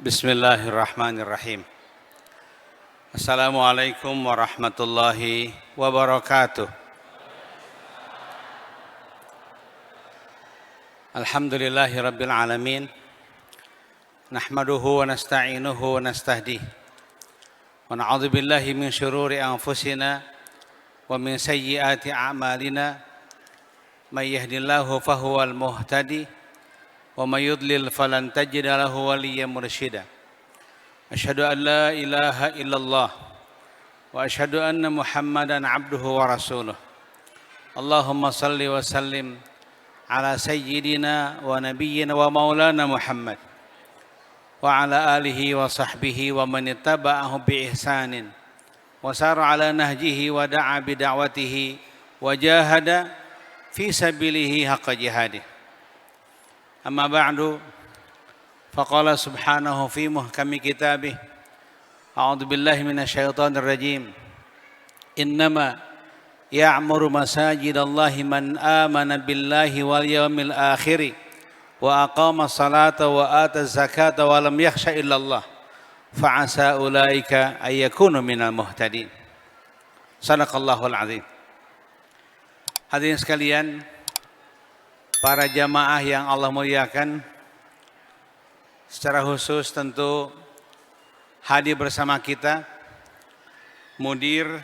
Bismillahirrahmanirrahim. Assalamualaikum warahmatullahi wabarakatuh. Alhamdulillahi rabbil alamin. Nahmaduhu wa nasta'inuhu wa nastahdih. Wa na'udzu billahi min syururi anfusina wa min sayyiati a'malina. May yahdihillahu fahuwal muhtadi. Wa may yudlil falan tajida lahu waliyyan mursyida. Asyhadu an la ilaha illallah wa asyhadu anna Muhammadan abduhu wa rasuluh. Allahumma salli wa sallim ala sayyidina wa nabiyyina wa maulana Muhammad wa ala alihi wa sahbihi wa man ittaba'ahu bi ihsanin wa sara ala nahjihi wa da'a bi da'watihi wa jahada fi sabilihi haqqa jihadih. Amma ba'du, faqala subhanahu fi muhkami kitabih, a'udzu billahi minasyaitonir rajim. Innama ya'muru masajidallahi man amana billahi wal yawmil akhir wa aqama salata wa ata zakata wa lam yakhsha illallah fa'asa ulaika ay yakunu minal muhtadin. Shadaqallahul azim. Hadirin sekalian, para jamaah yang Allah muliakan, secara khusus tentu hadir bersama kita mudir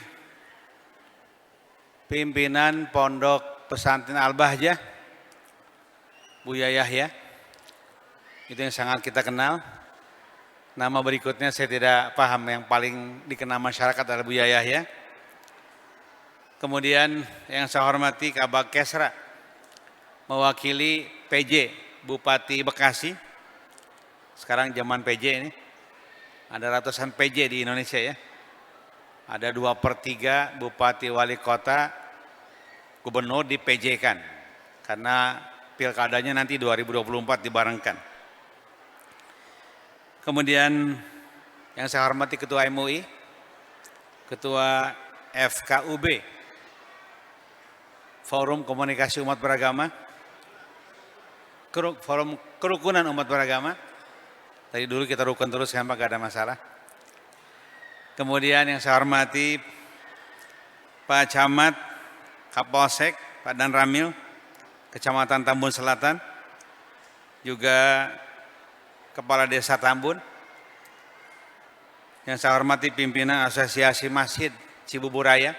pimpinan Pondok Pesantren Al-Bahjah, Buya Yahya, itu yang sangat kita kenal. Nama berikutnya saya tidak paham, yang paling dikenal masyarakat adalah Buya Yahya. Kemudian yang saya hormati Kabag Kesra, mewakili PJ Bupati Bekasi. Sekarang zaman PJ ini ada ratusan PJ di Indonesia ya. Ada 2/3 bupati wali kota gubernur di PJ kan, karena pilkadanya nanti 2024 dibarengkan. Kemudian yang saya hormati Ketua MUI, Ketua FKUB, Forum Komunikasi Umat Beragama, Forum Kerukunan Umat Beragama. Tadi dulu kita rukun terus kan Pak, gak ada masalah. Kemudian yang saya hormati Pak Camat, Kapolsek, Pak Dan Ramil, Kecamatan Tambun Selatan, juga Kepala Desa Tambun. Yang saya hormati pimpinan Asosiasi Masjid Cibuburaya.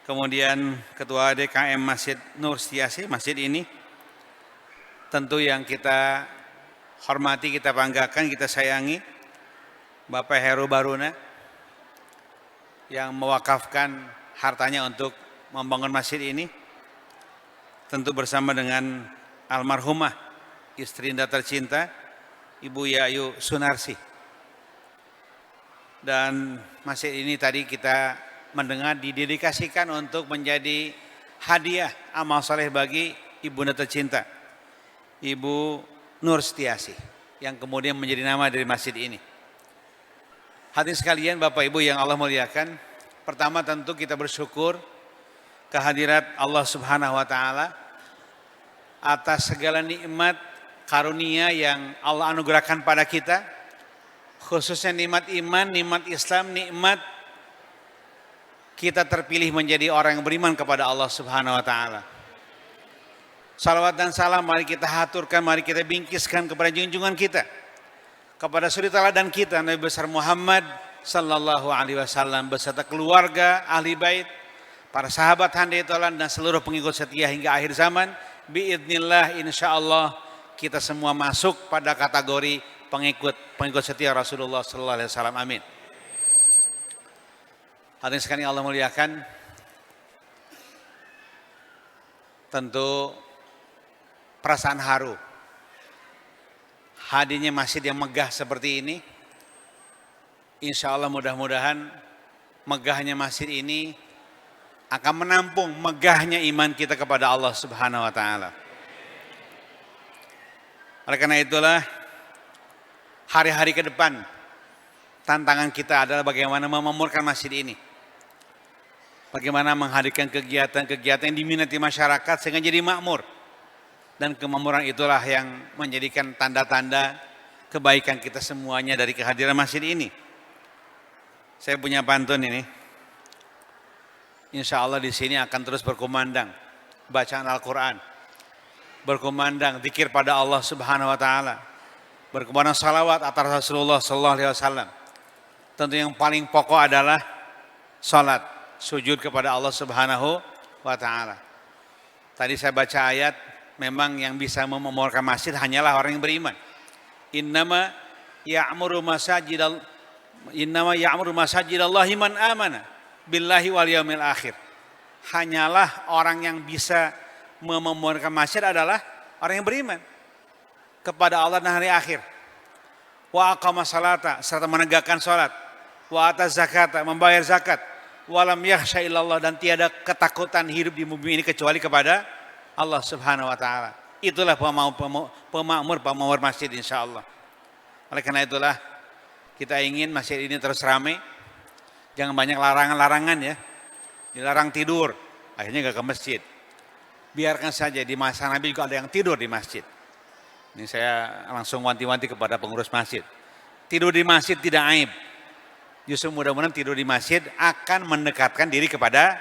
Kemudian Ketua DKM Masjid Nur Setiasi, masjid ini. Tentu yang kita hormati, kita banggakan, kita sayangi Bapak Heru Baruna yang mewakafkan hartanya untuk membangun masjid ini, tentu bersama dengan almarhumah istri Anda tercinta Ibu Yayu Sunarsi. Dan masjid ini tadi kita mendengar didedikasikan untuk menjadi hadiah amal saleh bagi Ibu Anda tercinta Ibu Nur Setiasi, yang kemudian menjadi nama dari masjid ini. Hadirin sekalian, Bapak Ibu yang Allah muliakan, pertama tentu kita bersyukur kehadirat Allah Subhanahu wa taala atas segala nikmat karunia yang Allah anugerahkan pada kita, khususnya nikmat iman, nikmat Islam, nikmat kita terpilih menjadi orang yang beriman kepada Allah Subhanahu wa taala. Salawat dan salam mari kita haturkan, mari kita bingkiskan kepada junjungan kita, kepada suri teladan kita Nabi besar Muhammad sallallahu alaihi wasallam beserta keluarga, ahli bait, para sahabat handai tolan dan seluruh pengikut setia hingga akhir zaman. Biidznillah insyaallah kita semua masuk pada kategori pengikut setia Rasulullah sallallahu alaihi wasallam. Amin. Hadirin sekalian Allah muliakan, tentu perasaan haru hadirnya masjid yang megah seperti ini. Insya Allah mudah-mudahan megahnya masjid ini akan menampung megahnya iman kita kepada Allah Subhanahu wa taala. Oleh karena itulah hari-hari ke depan tantangan kita adalah bagaimana memakmurkan masjid ini. Bagaimana menghadirkan kegiatan-kegiatan yang diminati masyarakat sehingga jadi makmur. Dan kemakmuran itulah yang menjadikan tanda-tanda kebaikan kita semuanya dari kehadiran masjid ini. Saya punya pantun ini. Insya Allah di sini akan terus berkumandang bacaan Al-Quran, berkumandang zikir pada Allah Subhanahu Wa Taala, berkumandang salawat atas Rasulullah Sallallahu Alaihi Wasallam. Tentu yang paling pokok adalah salat, sujud kepada Allah Subhanahu Wa Taala. Tadi saya baca ayat, memang yang bisa memamurkan masjid hanyalah orang yang beriman. Innama ya'muru masajidallahi man amana billahi wal yaumil akhir. Hanyalah orang yang bisa memamurkan masjid adalah orang yang beriman kepada Allah dan hari akhir. Wa aqama salata, serta menegakkan salat. Wa ata zakata, membayar zakat. Walam yakhsha illallah, dan tiada ketakutan hidup di bumi ini kecuali kepada Allah Subhanahu Wa Taala. Itulah pemakmur masjid insyaallah. Oleh karena itulah kita ingin masjid ini terus ramai. Jangan banyak larangan-larangan ya. Dilarang tidur, akhirnya gak ke masjid. Biarkan saja, di masa Nabi juga ada yang tidur di masjid. Ini saya langsung wanti-wanti kepada pengurus masjid. Tidur di masjid tidak aib. Justru mudah-mudahan tidur di masjid akan mendekatkan diri kepada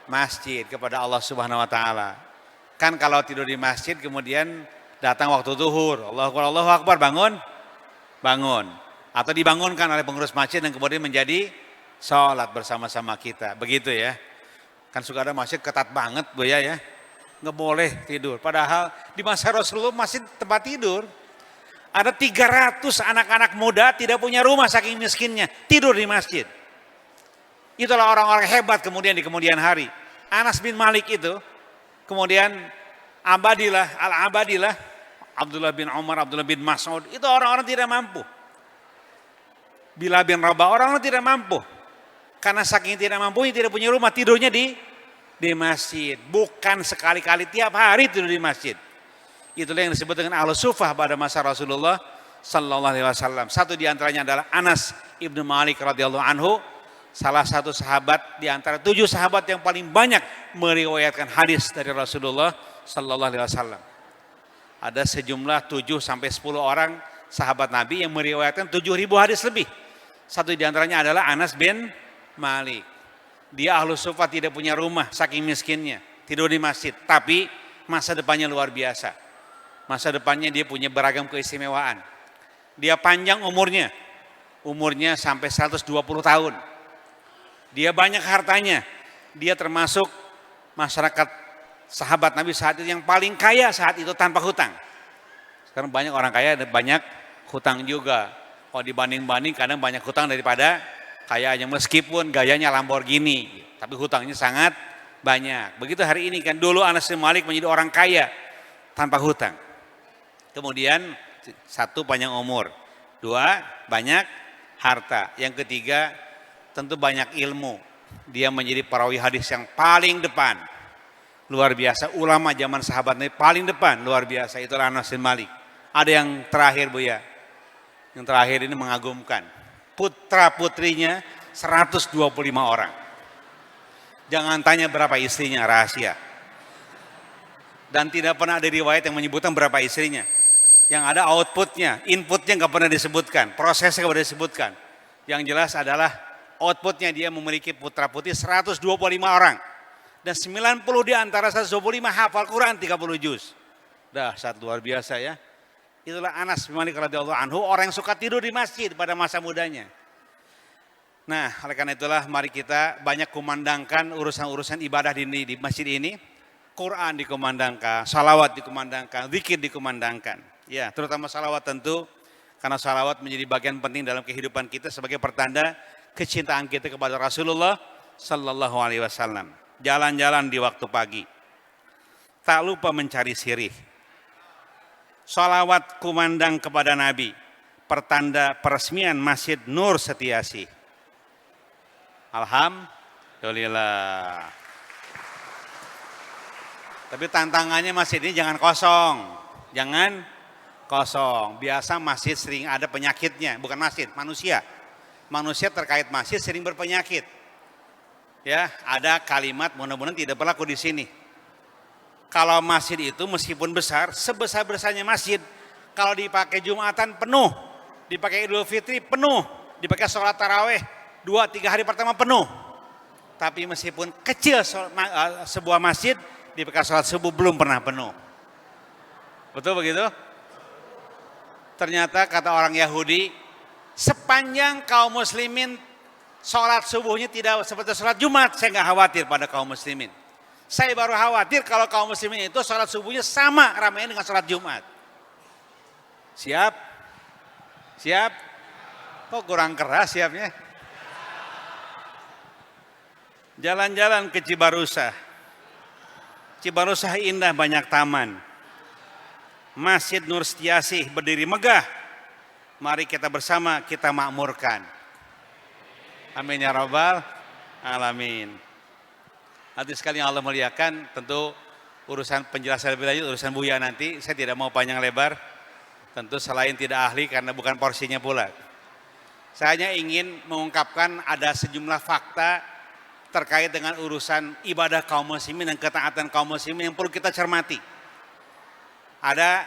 masjid, kepada Allah Subhanahu Wa Taala. Kan kalau tidur di masjid kemudian datang waktu zuhur, Allahu Akbar, bangun. Atau dibangunkan oleh pengurus masjid dan kemudian menjadi sholat bersama-sama kita. Begitu ya. Kan suka ada masjid ketat banget Bu ya. Nggak boleh tidur. Padahal di masa Rasulullah masjid tempat tidur. Ada 300 anak-anak muda tidak punya rumah saking miskinnya. Tidur di masjid. Itulah orang-orang hebat kemudian di kemudian hari. Anas bin Malik itu. Kemudian Al-Abadilah, Abdullah bin Umar, Abdullah bin Mas'ud, itu orang-orang tidak mampu. Bilal bin Rabah, orang-orang tidak mampu. Karena saking tidak mampunya, tidak punya rumah, tidurnya di masjid. Bukan sekali-kali, tiap hari tidur di masjid. Itulah yang disebut dengan Ahlus Suffah pada masa Rasulullah Sallallahu Alaihi Wasallam. Satu di antaranya adalah Anas ibnu Malik radhiyallahu anhu. Salah satu sahabat di antara 7 sahabat yang paling banyak meriwayatkan hadis dari Rasulullah Sallallahu Alaihi Wasallam. Ada sejumlah 7 sampai 10 orang sahabat Nabi yang meriwayatkan 7.000 hadis lebih. Satu di antaranya adalah Anas bin Malik. Dia Ahlus Suffah, tidak punya rumah saking miskinnya, tidur di masjid. Tapi masa depannya luar biasa. Masa depannya dia punya beragam keistimewaan. Dia panjang umurnya sampai 120 tahun. Dia banyak hartanya. Dia termasuk masyarakat sahabat Nabi saat itu yang paling kaya saat itu tanpa hutang. Sekarang banyak orang kaya dan banyak hutang juga. Kalau dibanding-banding kadang banyak hutang daripada kayanya, meskipun gayanya Lamborghini, tapi hutangnya sangat banyak. Begitu hari ini kan, dulu Anas bin Malik menjadi orang kaya tanpa hutang. Kemudian 1, panjang umur. 2, banyak harta. Yang ketiga, tentu banyak ilmu. Dia menjadi perawi hadis yang paling depan. Luar biasa, ulama zaman sahabat Nabi paling depan, luar biasa. Itulah Anas bin Malik. Ada yang terakhir Bu ya. Yang terakhir ini mengagumkan. Putra-putrinya 125 orang. Jangan tanya berapa istrinya, rahasia. Dan tidak pernah ada riwayat yang menyebutkan berapa istrinya. Yang ada outputnya, inputnya nggak pernah disebutkan, prosesnya nggak pernah disebutkan. Yang jelas adalah outputnya dia memiliki putra-putri 125 orang. Dan 90 di antara 125 hafal Quran 30 juz. Dahsyat luar biasa ya. Itulah Anas bin Malik radhiyallahu anhu, orang yang suka tidur di masjid pada masa mudanya. Nah, oleh karena itulah mari kita banyak kumandangkan urusan-urusan ibadah di masjid ini. Quran dikumandangkan, salawat dikumandangkan, zikir dikumandangkan. Ya, terutama salawat tentu, karena salawat menjadi bagian penting dalam kehidupan kita sebagai pertanda kecintaan kita kepada Rasulullah Sallallahu Alaihi Wasallam. Jalan-jalan di waktu pagi, tak lupa mencari sirih. Salawat kumandang kepada Nabi, pertanda peresmian Masjid Nur Setiasi. Alhamdulillah. Tapi tantangannya masjid ini jangan kosong. Jangan kosong. Biasa masjid sering ada penyakitnya, bukan masjid, manusia. Manusia terkait masjid sering berpenyakit. Ya, ada kalimat mudah-mudahan tidak berlaku di sini. Kalau masjid itu meskipun besar, sebesar-besarnya masjid, kalau dipakai Jumatan penuh, dipakai Idul Fitri penuh, dipakai sholat taraweh 2-3 hari pertama penuh. Tapi meskipun kecil sebuah masjid, dipakai sholat subuh belum pernah penuh. Betul begitu? Ternyata kata orang Yahudi, sepanjang kaum muslimin sholat subuhnya tidak seperti sholat Jumat, saya nggak khawatir pada kaum muslimin. Saya baru khawatir kalau kaum muslimin itu sholat subuhnya sama ramainya dengan sholat Jumat. Siap? Siap? Kok kurang keras siapnya? Jalan-jalan ke Cibarusah. Cibarusah indah, banyak taman. Masjid Nur Setiasih berdiri megah. Mari kita bersama kita makmurkan. Amin ya rabbal alamin. Hati sekali yang Allah muliakan, tentu urusan penjelasan lebih lanjut urusan Buya nanti, saya tidak mau panjang lebar. Tentu selain tidak ahli karena bukan porsinya pula. Saya hanya ingin mengungkapkan ada sejumlah fakta terkait dengan urusan ibadah kaum muslimin dan ketaatan kaum muslimin yang perlu kita cermati. Ada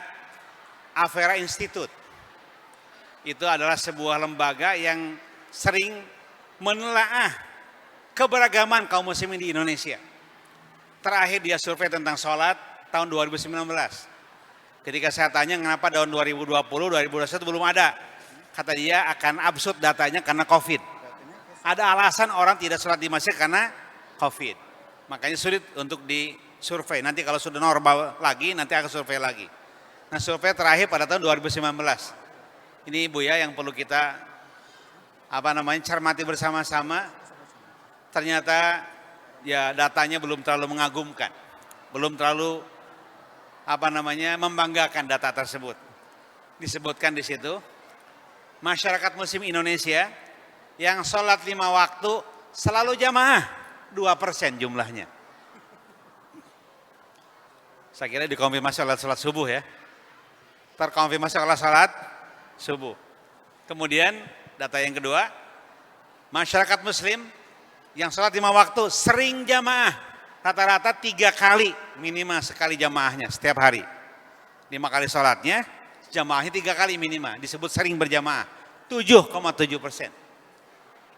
Avera Institute. Itu adalah sebuah lembaga yang sering menelaah keberagaman kaum muslimin di Indonesia. Terakhir dia survei tentang sholat tahun 2019. Ketika saya tanya kenapa tahun 2020, 2021 belum ada. Kata dia akan absurd datanya karena COVID. Ada alasan orang tidak sholat di masjid karena COVID. Makanya sulit untuk disurvei. Nanti kalau sudah normal lagi, nanti akan survei lagi. Nah, survei terakhir pada tahun 2019. Ini Buya yang perlu kita cermati bersama-sama. Ternyata ya datanya belum terlalu mengagumkan. Belum terlalu membanggakan data tersebut. Disebutkan di situ, masyarakat muslim Indonesia yang sholat 5 waktu selalu jamaah 2% jumlahnya. Saya kira dikonfirmasi oleh sholat subuh ya. Terkonfirmasi oleh sholat subuh. Kemudian data yang kedua, masyarakat muslim yang sholat 5 waktu sering jamaah. Rata-rata 3 kali minimal sekali jamaahnya setiap hari. 5 kali sholatnya, jamaahnya 3 kali minimal. Disebut sering berjamaah. 7,7%.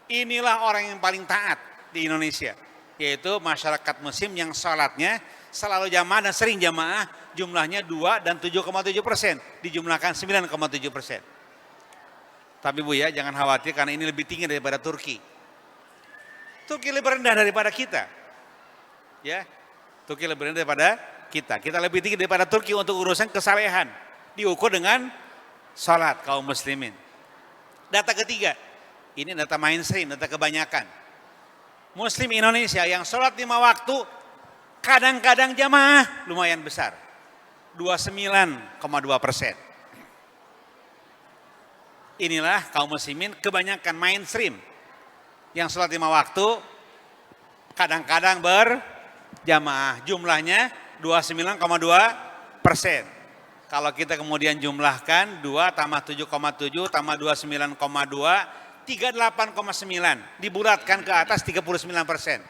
Inilah orang yang paling taat di Indonesia. Yaitu masyarakat muslim yang sholatnya selalu jamaah dan sering jamaah. Jumlahnya 2 dan 7,7%. Dijumlahkan 9,7%. Tapi Buya jangan khawatir karena ini lebih tinggi daripada Turki. Turki lebih rendah daripada kita. Ya, Turki lebih rendah daripada kita. Kita lebih tinggi daripada Turki untuk urusan kesalehan. Diukur dengan sholat kaum muslimin. Data ketiga, ini data mainstream, data kebanyakan. Muslim Indonesia yang sholat 5 waktu, kadang-kadang jamaah lumayan besar. 29,2%. Inilah kaum muslimin kebanyakan mainstream. Yang sholat 5 waktu, kadang-kadang berjamaah. Jumlahnya 29,2%. Kalau kita kemudian jumlahkan 2 tambah 7,7 tambah 29,2, 38,9. Dibulatkan ke atas 39%.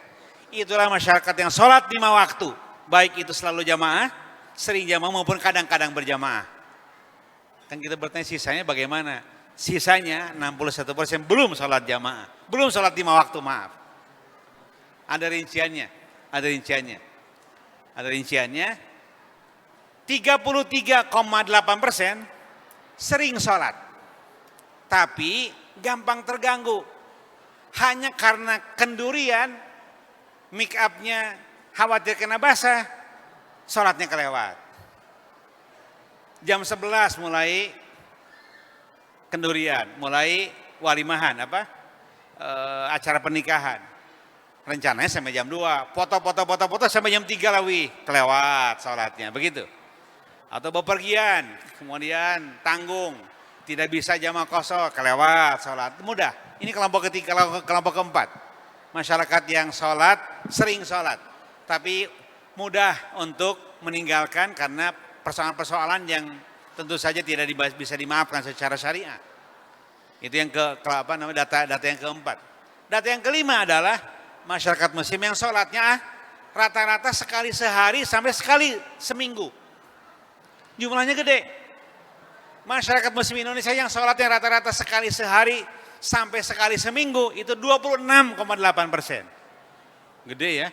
Itulah masyarakat yang sholat 5 waktu. Baik itu selalu jamaah, sering jamaah maupun kadang-kadang berjamaah. Kan kita bertanya sisanya bagaimana? Sisanya 61% belum sholat jamaah. Belum sholat 5 waktu, maaf. Ada rinciannya. Ada rinciannya. Ada rinciannya. 33,8% sering sholat. Tapi gampang terganggu. Hanya karena kendurian, make up-nya khawatir kena basah, sholatnya kelewat. Jam 11 mulai kendurian, mulai walimahan, acara pernikahan. Rencananya sampai jam 2, foto sampai jam 3 lawi, kelewat sholatnya, begitu. Atau bepergian, kemudian tanggung, tidak bisa jamaah qasar, kelewat sholat, mudah. Ini kelompok ketiga, kelompok keempat. Masyarakat yang sholat, sering sholat, tapi mudah untuk meninggalkan karena persoalan-persoalan yang tentu saja tidak bisa dimaafkan secara syariah. Itu yang data yang keempat. Data yang kelima adalah masyarakat muslim yang sholatnya rata-rata sekali sehari sampai sekali seminggu. Jumlahnya gede. Masyarakat muslim Indonesia yang sholatnya rata-rata sekali sehari sampai sekali seminggu itu 26,8%. Gede ya.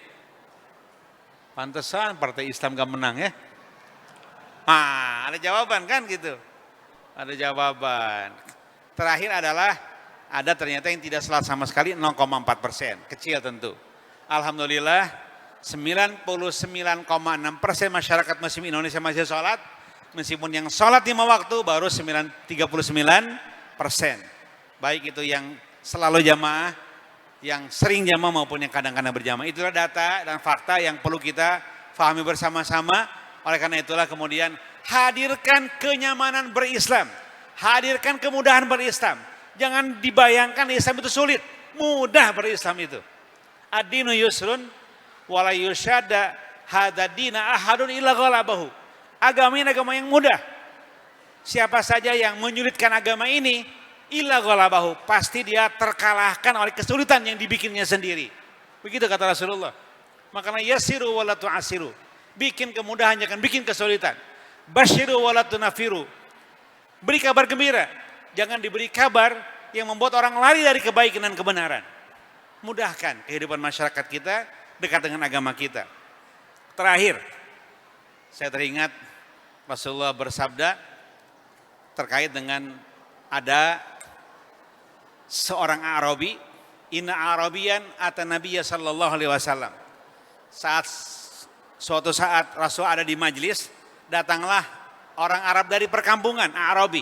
Pantesan Partai Islam gak menang ya. Nah, ada jawaban kan gitu. Ada jawaban. Terakhir adalah ada ternyata yang tidak sholat sama sekali 0,4%. Kecil tentu. Alhamdulillah 99,6% masyarakat muslim Indonesia masih sholat. Meskipun yang sholat 5 waktu baru 39%. Baik itu yang selalu jamaah, yang sering jamaah maupun yang kadang-kadang berjamaah. Itulah data dan fakta yang perlu kita pahami bersama-sama. Oleh karena itulah kemudian hadirkan kenyamanan berislam. Hadirkan kemudahan berislam. Jangan dibayangkan Islam itu sulit. Mudah berislam itu. Ad-dinu yusrun wala yusyadda hadadina ahadun illa ghalabahu. Agama ini agama yang mudah. Siapa saja yang menyulitkan agama ini, illa ghalabahu, pasti dia terkalahkan oleh kesulitan yang dibikinnya sendiri. Begitu kata Rasulullah. Makanya yassiru wala tu'assiru. Bikin kemudahan jangan bikin kesulitan. Basyiru wala tunafiru. Beri kabar gembira, jangan diberi kabar yang membuat orang lari dari kebaikan dan kebenaran. Mudahkan kehidupan masyarakat kita dekat dengan agama kita. Terakhir, saya teringat Rasulullah bersabda terkait dengan ada seorang Arabi, inna Arabiyan ata Nabiyya sallallahu alaihi wasallam. Suatu saat Rasul ada di majlis, datanglah orang Arab dari perkampungan, Arabi.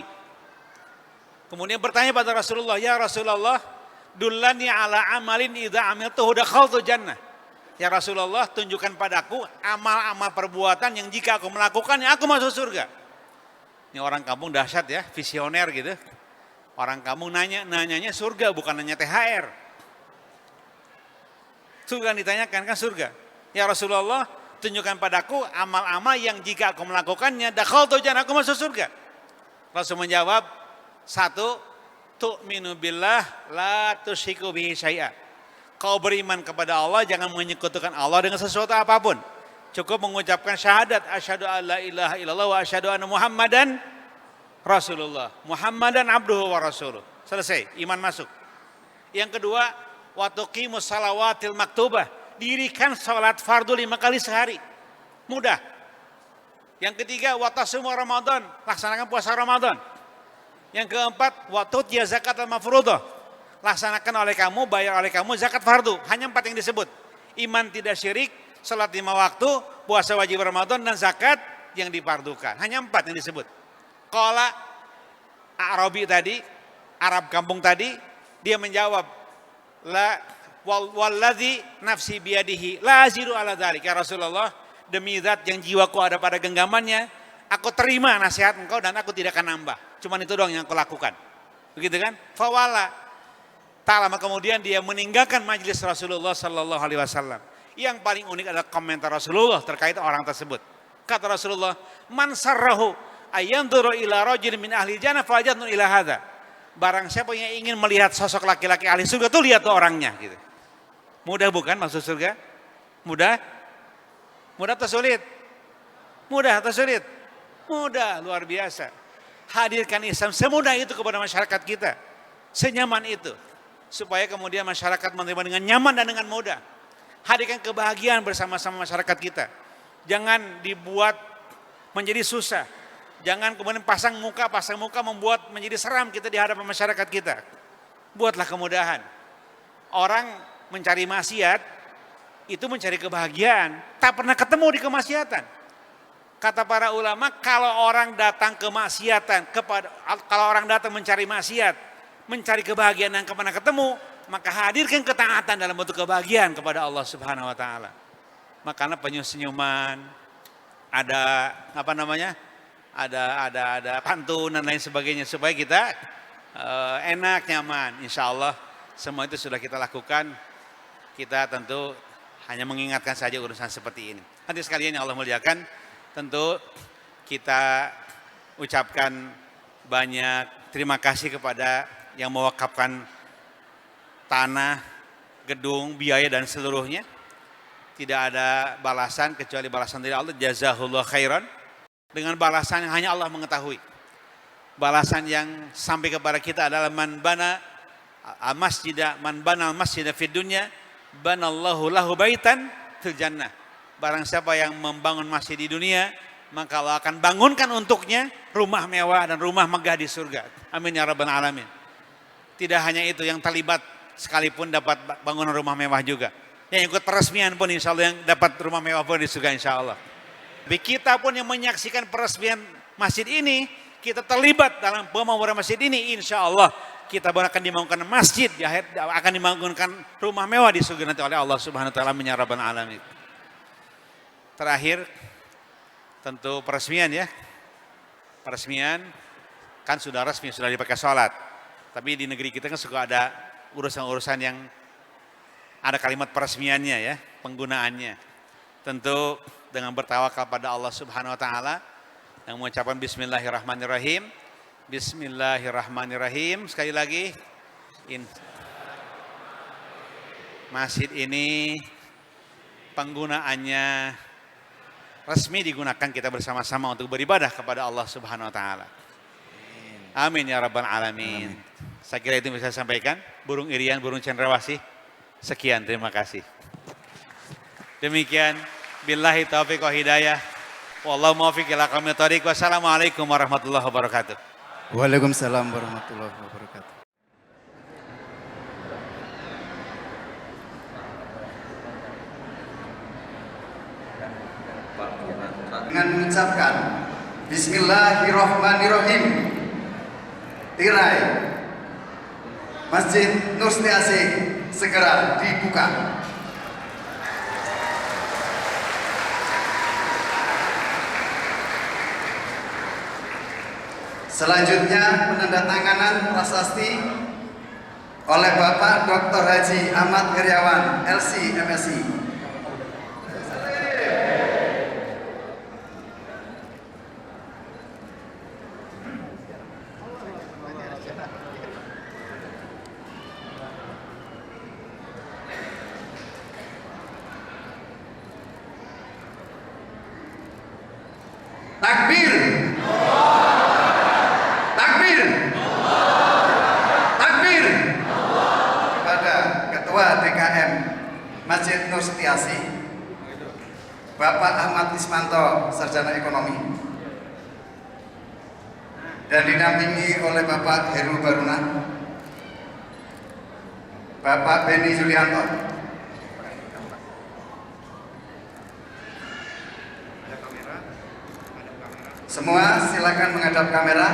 Kemudian bertanya pada Rasulullah, ya Rasulullah, dullani ala amalin idza amiltuhu dakhaltu jannah. Ya Rasulullah, tunjukkan padaku amal-amal perbuatan yang jika aku melakukannya aku masuk surga. Ini orang kampung dahsyat ya, visioner gitu. Orang kampung nanyanya surga bukan nanya THR. Surga ditanyakan kan surga. Ya Rasulullah, tunjukkan padaku amal-amal yang jika aku melakukannya dakhaltu jannah, aku masuk surga. Rasul menjawab, 1, tu'minu billah la tusyriku bihi syai'a. Kau beriman kepada Allah, jangan menyekutukan Allah dengan sesuatu apapun. Cukup mengucapkan syahadat asyhadu alla ilaha illallah wa asyhadu anna Muhammadan Rasulullah. Muhammadan abduhu wa rasuluh. Selesai, iman masuk. Yang kedua, wa tuqimus salawatil maktubah. Dirikan salat fardu 5 kali sehari. Mudah. Yang ketiga, wa tasumu Ramadan. Laksanakan puasa Ramadan. Yang keempat, wa tutya zakat al-mafruḍah. Laksanakan oleh kamu, bayar oleh kamu zakat fardu. Hanya 4 yang disebut. Iman tidak syirik, salat 5 waktu, puasa wajib Ramadan dan zakat yang difardukan. Hanya 4 yang disebut. Qala Arabi tadi, Arab kampung tadi, dia menjawab, la walladzi nafsi biyadihi la azidu ala dzalik. Ya Rasulullah, demi zat yang jiwaku ada pada genggamannya, aku terima nasihat engkau dan aku tidak akan nambah. Cuman itu doang yang aku lakukan. Begitu kan? Fawala. Tak lama kemudian dia meninggalkan majelis Rasulullah sallallahu alaihi wasallam. Yang paling unik adalah komentar Rasulullah terkait orang tersebut. Kata Rasulullah, "Man sarrahu ayanzuru ila rajulin min ahli jannah fajatun ila hadza." Barang siapa yang ingin melihat sosok laki-laki ahli surga tuh lihat tuh orangnya gitu. Mudah bukan masuk surga? Mudah? Mudah atau sulit? Mudah atau sulit? Mudah, luar biasa. Hadirkan Islam semudah itu kepada masyarakat kita. Senyaman itu. Supaya kemudian masyarakat menerima dengan nyaman dan dengan mudah. Hadirkan kebahagiaan bersama-sama masyarakat kita. Jangan dibuat menjadi susah. Jangan kemudian pasang muka membuat menjadi seram kita di hadapan masyarakat kita. Buatlah kemudahan. Orang mencari maksiat, itu mencari kebahagiaan. Tak pernah ketemu di kemaksiatan. Kata para ulama, kalau orang datang kalau orang datang mencari maksiat, mencari kebahagiaan yang kemana ketemu, maka hadirkan ketaatan dalam bentuk kebahagiaan kepada Allah Subhanahu wa taala. Makanya senyuman, ada ada pantun dan lain sebagainya supaya kita enak, nyaman. Insya Allah semua itu sudah kita lakukan. Kita tentu hanya mengingatkan saja urusan seperti ini. Hadirin sekalian yang Allah muliakan, tentu kita ucapkan banyak terima kasih kepada yang mewakafkan tanah, gedung, biaya dan seluruhnya. Tidak ada balasan kecuali balasan dari Allah. Jazahullah khairan. Dengan balasan yang hanya Allah mengetahui. balasan yang sampai kepada kita adalah man bana al masjid fid dunya banallahu lahu baitan fil jannah. Barang siapa yang membangun masjid di dunia, maka Allah akan bangunkan untuknya rumah mewah dan rumah megah di surga. Amin ya rabbal alamin. Tidak hanya itu, yang terlibat sekalipun dapat bangunan rumah mewah juga. Yang ikut peresmian pun insya Allah yang dapat rumah mewah pun di surga insya Allah. Kita pun yang menyaksikan peresmian masjid ini, kita terlibat dalam pembangunan masjid ini, insya Allah kita akan dibangunkan masjid, akan dibangunkan rumah mewah di surga nanti oleh Allah Subhanahu wa taala ya rabbal alamin. Terakhir tentu peresmian ya. Peresmian kan sudah resmi, sudah dipakai sholat. Tapi di negeri kita kan suka ada urusan-urusan yang ada kalimat peresmiannya ya, penggunaannya. Tentu dengan bertawakal pada Allah Subhanahu wa taala, yang mengucapkan bismillahirrahmanirrahim. Bismillahirrahmanirrahim. Sekali lagi, masjid ini penggunaannya resmi digunakan kita bersama-sama untuk beribadah kepada Allah Subhanahu wa taala. Amin ya rabbal alamin. Saya kira itu bisa saya sampaikan. Burung Irian, burung cendrawasih. Sekian, terima kasih. Demikian, billahi taufiq wa hidayah. Wallahu muwaffiq ila aqwamit thoriq. Wassalamualaikum warahmatullahi wabarakatuh. Waalaikumsalam warahmatullahi wabarakatuh. Dengan mengucapkan Bismillahirrahmanirrahim, tirai Masjid Nur Setiasih segera dibuka. Selanjutnya penandatanganan prasasti oleh Bapak Dr. Haji Ahmad Heriawan, LC MSI. Takbir. Takbir. Takbir. Kepada Ketua DKM Masjid Nur Setiasih, Bapak Ahmad Ismanto, Sarjana Ekonomi, dan dinampingi oleh Bapak Heru Baruna, Bapak Beni Julianto. Semua silakan menghadap kamera.